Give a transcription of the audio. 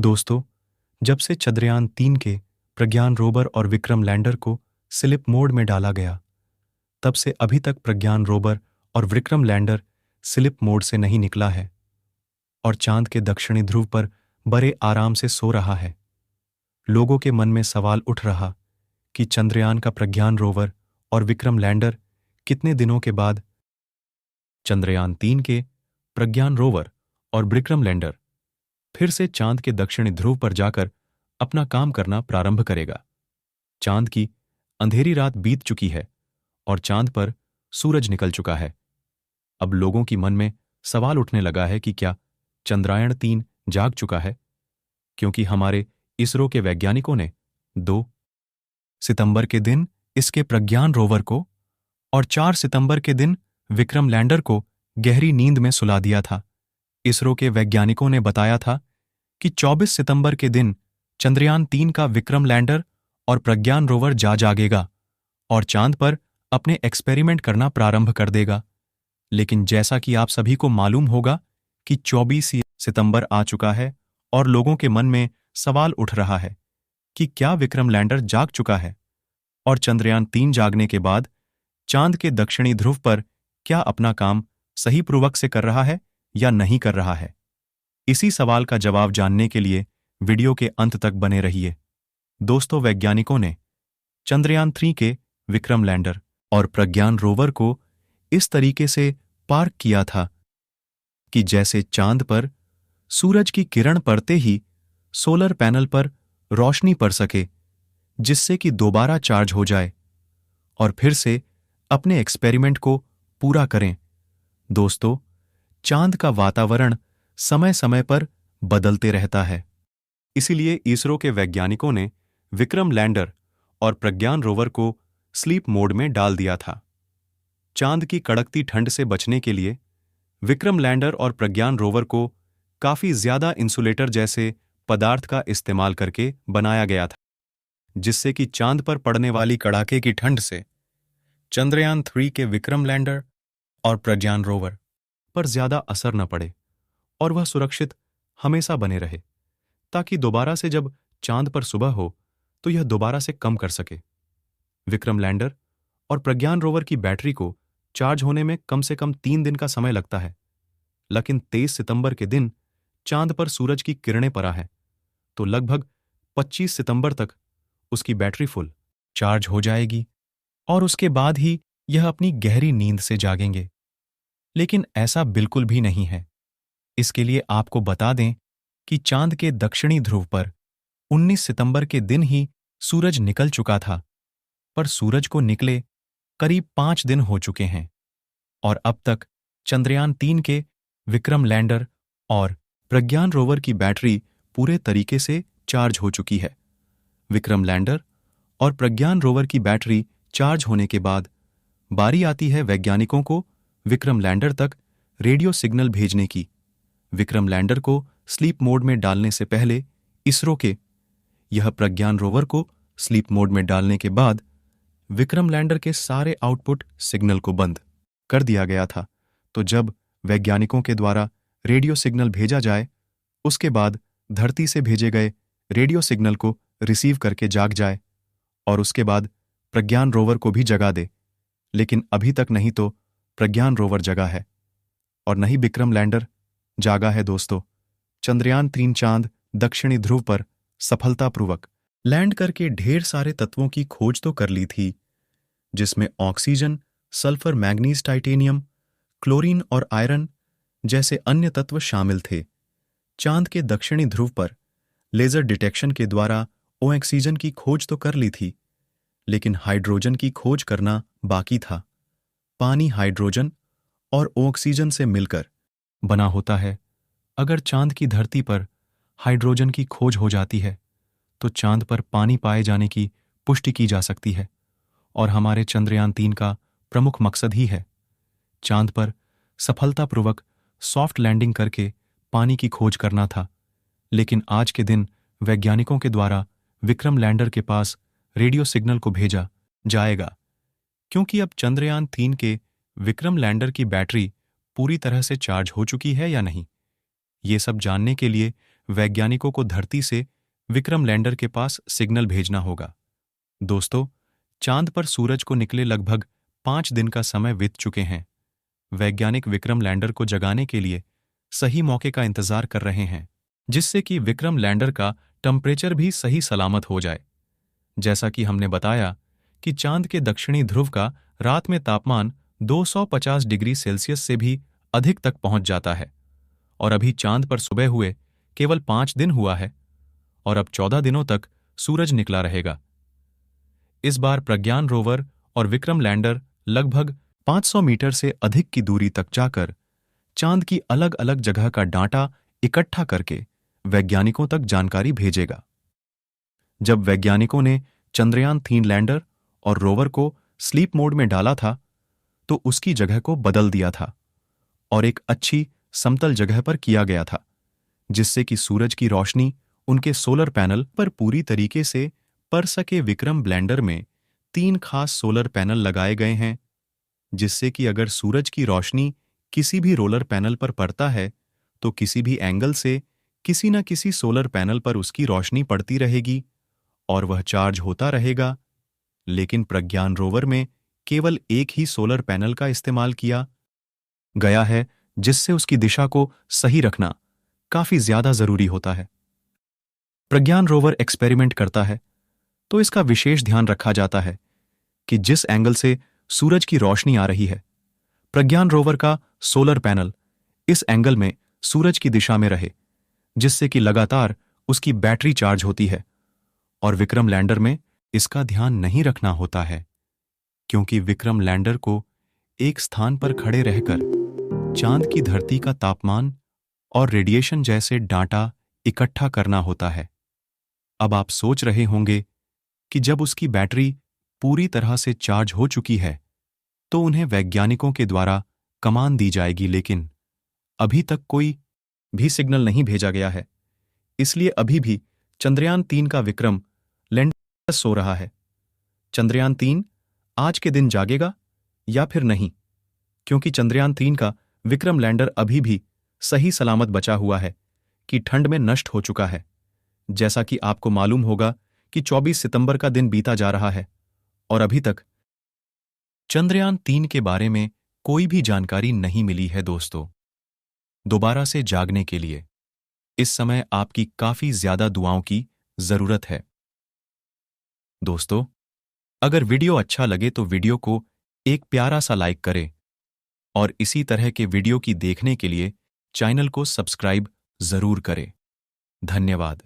दोस्तों, जब से चंद्रयान-3 के प्रज्ञान रोवर और विक्रम लैंडर को स्लीप मोड में डाला गया, तब से अभी तक प्रज्ञान रोवर और विक्रम लैंडर स्लीप मोड से नहीं निकला है और चांद के दक्षिणी ध्रुव पर बड़े आराम से सो रहा है। लोगों के मन में सवाल उठ रहा कि चंद्रयान का प्रज्ञान रोवर और विक्रम लैंडर कितने दिनों के बाद चंद्रयान-3 के प्रज्ञान रोवर और विक्रम लैंडर फिर से चांद के दक्षिणी ध्रुव पर जाकर अपना काम करना प्रारंभ करेगा। चांद की अंधेरी रात बीत चुकी है और चांद पर सूरज निकल चुका है। अब लोगों की मन में सवाल उठने लगा है कि क्या चंद्रयान-3 जाग चुका है, क्योंकि हमारे इसरो के वैज्ञानिकों ने 2 सितंबर के दिन इसके प्रज्ञान रोवर को और 4 सितंबर के दिन विक्रम लैंडर को गहरी नींद में सुला दिया था। इसरो के वैज्ञानिकों ने बताया था कि 24 सितंबर के दिन चंद्रयान-3 का विक्रम लैंडर और प्रज्ञान रोवर जागेगा और चांद पर अपने एक्सपेरिमेंट करना प्रारंभ कर देगा। लेकिन जैसा कि आप सभी को मालूम होगा कि 24 सितंबर आ चुका है और लोगों के मन में सवाल उठ रहा है कि क्या विक्रम लैंडर जाग चुका है और चंद्रयान-3 जागने के बाद चांद के दक्षिणी ध्रुव पर क्या अपना काम सही पूर्वक से कर रहा है या नहीं कर रहा है। इसी सवाल का जवाब जानने के लिए वीडियो के अंत तक बने रहिए। दोस्तों, वैज्ञानिकों ने चंद्रयान-3 के विक्रम लैंडर और प्रज्ञान रोवर को इस तरीके से पार्क किया था कि जैसे चांद पर सूरज की किरण पड़ते ही सोलर पैनल पर रोशनी पड़ सके, जिससे कि दोबारा चार्ज हो जाए और फिर से अपने एक्सपेरिमेंट को पूरा करें। दोस्तों, चांद का वातावरण समय समय पर बदलते रहता है, इसीलिए इसरो के वैज्ञानिकों ने विक्रम लैंडर और प्रज्ञान रोवर को स्लीप मोड में डाल दिया था। चांद की कड़कती ठंड से बचने के लिए विक्रम लैंडर और प्रज्ञान रोवर को काफी ज्यादा इंसुलेटर जैसे पदार्थ का इस्तेमाल करके बनाया गया था, जिससे कि चांद पर पड़ने वाली कड़ाके की ठंड से चंद्रयान-3 के विक्रम लैंडर और प्रज्ञान रोवर पर ज्यादा असर न पड़े और वह सुरक्षित हमेशा बने रहे, ताकि दोबारा से जब चांद पर सुबह हो तो यह दोबारा से कम कर सके। विक्रम लैंडर और प्रज्ञान रोवर की बैटरी को चार्ज होने में कम से कम 3 दिन का समय लगता है, लेकिन 23 सितंबर के दिन चांद पर सूरज की किरणें पड़ा है तो लगभग 25 सितंबर तक उसकी बैटरी फुल चार्ज हो जाएगी और उसके बाद ही यह अपनी गहरी नींद से जागेंगे। लेकिन ऐसा बिल्कुल भी नहीं है। इसके लिए आपको बता दें कि चांद के दक्षिणी ध्रुव पर 19 सितंबर के दिन ही सूरज निकल चुका था, पर सूरज को निकले करीब 5 दिन हो चुके हैं और अब तक चंद्रयान-3 के विक्रम लैंडर और प्रज्ञान रोवर की बैटरी पूरे तरीके से चार्ज हो चुकी है। विक्रम लैंडर और प्रज्ञान रोवर की बैटरी चार्ज होने के बाद बारी आती है वैज्ञानिकों को विक्रम लैंडर तक रेडियो सिग्नल भेजने की। विक्रम लैंडर को स्लीप मोड में डालने से पहले इसरो के यह प्रज्ञान रोवर को स्लीप मोड में डालने के बाद विक्रम लैंडर के सारे आउटपुट सिग्नल को बंद कर दिया गया था। तो जब वैज्ञानिकों के द्वारा रेडियो सिग्नल भेजा जाए, उसके बाद धरती से भेजे गए रेडियो सिग्नल को रिसीव करके जाग जाए और उसके बाद प्रज्ञान रोवर को भी जगा दे। लेकिन अभी तक नहीं तो प्रज्ञान रोवर जगा है और नहीं विक्रम लैंडर जागा है। दोस्तों, चंद्रयान-3 चांद दक्षिणी ध्रुव पर सफलतापूर्वक लैंड करके ढेर सारे तत्वों की खोज तो कर ली थी, जिसमें oxygen, sulphur, manganese, titanium, chlorine और आयरन जैसे अन्य तत्व शामिल थे। चांद के दक्षिणी ध्रुव पर लेजर डिटेक्शन के द्वारा ऑक्सीजन की खोज तो कर ली थी, लेकिन हाइड्रोजन की खोज करना बाकी था। पानी हाइड्रोजन और ऑक्सीजन से मिलकर बना होता है। अगर चांद की धरती पर हाइड्रोजन की खोज हो जाती है तो चांद पर पानी पाए जाने की पुष्टि की जा सकती है और हमारे चंद्रयान-3 का प्रमुख मकसद ही है चांद पर सफलतापूर्वक सॉफ्ट लैंडिंग करके पानी की खोज करना था। लेकिन आज के दिन वैज्ञानिकों के द्वारा विक्रम लैंडर के पास रेडियो सिग्नल को भेजा जाएगा, क्योंकि अब चंद्रयान-3 के विक्रम लैंडर की बैटरी पूरी तरह से चार्ज हो चुकी है या नहीं। ये सब जानने के लिए वैज्ञानिकों को धरती से विक्रम लैंडर के पास सिग्नल भेजना होगा। दोस्तों, चांद पर सूरज को निकले लगभग 5 दिन का समय बीत चुके हैं। वैज्ञानिक विक्रम लैंडर को जगाने के लिए सही मौके का इंतजार कर रहे हैं, जिससे कि विक्रम लैंडर का टेम्परेचर भी सही सलामत हो जाए। जैसा कि हमने बताया कि चांद के दक्षिणी ध्रुव का रात में तापमान 250 डिग्री सेल्सियस से भी अधिक तक पहुंच जाता है, और अभी चांद पर सुबह हुए केवल 5 दिन हुआ है और अब 14 दिनों तक सूरज निकला रहेगा। इस बार प्रज्ञान रोवर और विक्रम लैंडर लगभग 500 मीटर से अधिक की दूरी तक जाकर चांद की अलग अलग जगह का डाटा इकट्ठा करके वैज्ञानिकों तक जानकारी भेजेगा। जब वैज्ञानिकों ने चंद्रयान-3 लैंडर और रोवर को स्लीप मोड में डाला था, तो उसकी जगह को बदल दिया था और एक अच्छी समतल जगह पर किया गया था, जिससे कि सूरज की रोशनी उनके सोलर पैनल पर पूरी तरीके से पड़ सके। विक्रम लैंडर में 3 खास सोलर पैनल लगाए गए हैं, जिससे कि अगर सूरज की रोशनी किसी भी रोलर पैनल पर पड़ता है तो किसी भी एंगल से किसी न किसी सोलर पैनल पर उसकी रोशनी पड़ती रहेगी और वह चार्ज होता रहेगा। लेकिन प्रज्ञान रोवर में केवल एक ही सोलर पैनल का इस्तेमाल किया गया है, जिससे उसकी दिशा को सही रखना काफी ज्यादा जरूरी होता है। प्रज्ञान रोवर एक्सपेरिमेंट करता है तो इसका विशेष ध्यान रखा जाता है कि जिस एंगल से सूरज की रोशनी आ रही है, प्रज्ञान रोवर का सोलर पैनल इस एंगल में सूरज की दिशा में रहे, जिससे कि लगातार उसकी बैटरी चार्ज होती है। और विक्रम लैंडर में इसका ध्यान नहीं रखना होता है, क्योंकि विक्रम लैंडर को एक स्थान पर खड़े रहकर चांद की धरती का तापमान और रेडिएशन जैसे डाटा इकट्ठा करना होता है। अब आप सोच रहे होंगे कि जब उसकी बैटरी पूरी तरह से चार्ज हो चुकी है तो उन्हें वैज्ञानिकों के द्वारा कमान दी जाएगी, लेकिन अभी तक कोई भी सिग्नल नहीं भेजा गया है। इसलिए अभी भी चंद्रयान-3 का विक्रम लैंडर सो रहा है। चंद्रयान-3 आज के दिन जागेगा या फिर नहीं, क्योंकि चंद्रयान-3 का विक्रम लैंडर अभी भी सही सलामत बचा हुआ है कि ठंड में नष्ट हो चुका है। जैसा कि आपको मालूम होगा कि 24 सितंबर का दिन बीता जा रहा है और अभी तक चंद्रयान-3 के बारे में कोई भी जानकारी नहीं मिली है। दोस्तों, दोबारा से जागने के लिए इस समय आपकी काफी ज्यादा दुआओं की जरूरत है। दोस्तों, अगर वीडियो अच्छा लगे तो वीडियो को एक प्यारा सा लाइक करें और इसी तरह के वीडियो की देखने के लिए चैनल को सब्सक्राइब जरूर करें। धन्यवाद।